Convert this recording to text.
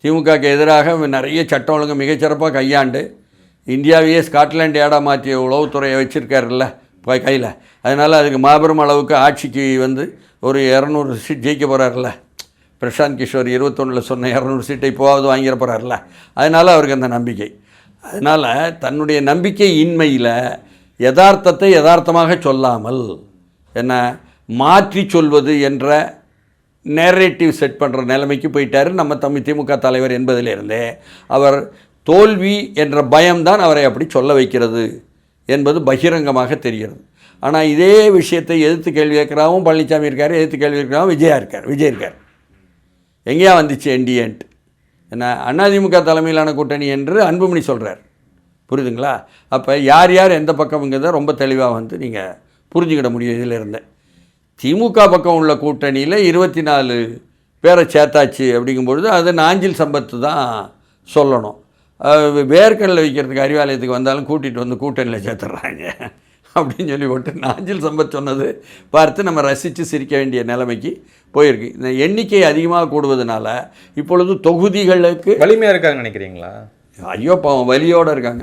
திமுகவுக்கு எதிராக நிறைய சட்டம் ஒழுங்கு மிகச்சிறப்பாக கையாண்டு இந்தியாவையே ஸ்காட்லாண்ட் ஏடா மாற்றிய உளவுத்துறையை வச்சுருக்காருல்ல கையில். அதனால் அதுக்கு மாபெரும் அளவுக்கு ஆட்சிக்கு வந்து ஒரு 200 சீட் ஜெயிக்க போகிறார்ல. பிரசாந்த் கிஷோர் 21 சொன்ன 200 சீட்டை இப்போவாவது வாங்கிட போகிறார்ல. அதனால் அவருக்கு அந்த நம்பிக்கை. அதனால் தன்னுடைய நம்பிக்கை இன்மையில் யதார்த்தத்தை யதார்த்தமாக சொல்லாமல் என்ன மாற்றி சொல்வது என்ற நேரேட்டிவ் செட் பண்ணுற நிலைமைக்கு போயிட்டார் நம்ம திமுக தலைவர் என்பதிலிருந்தே. அவர் தோல்வி என்ற பயம்தான் அவரை அப்படி சொல்ல வைக்கிறது என்பது பகிரங்கமாக தெரிகிறது. ஆனால் இதே விஷயத்தை எதிர்த்து கேள்வி கேட்குறாவும் பழனிசாமி இருக்கார், எதிர்த்து கேள்வி கேட்குறாவும் விஜய் இருக்கார். எங்கேயா வந்துச்சு என்டிஏன்ட்டு என்ன அதிமுக தலைமையிலான கூட்டணி என்று அன்புமணி சொல்கிறார். புரியுதுங்களா? அப்போ யார் யார் எந்த பக்கம்ங்கிறத ரொம்ப தெளிவாக வந்து நீங்கள் புரிஞ்சுக்கிட முடியும். இதில் இருந்தேன் திமுக பக்கம் உள்ள கூட்டணியில் 24 பேரை சேர்த்தாச்சு அப்படிங்கும்பொழுது அது நாஞ்சில் சம்பத்து தான் சொல்லணும். வேர்க்கடலை வைக்கிறதுக்கு அறிவாலயத்துக்கு வந்தாலும் கூட்டிகிட்டு வந்து கூட்டணியில் சேர்த்துட்றாங்க அப்படின்னு சொல்லி போட்டு நாஞ்சில் சம்பத் சொன்னது பார்த்து நம்ம ரசித்து சிரிக்க வேண்டிய நிலைமைக்கு போயிருக்கு. இந்த எண்ணிக்கை அதிகமாக கூடுவதனால இப்பொழுது தொகுதிகளுக்கு வலிமையாக இருக்காங்கன்னு நினைக்கிறீங்களா? ஐயோ பாவம் வலியோடு இருக்காங்க.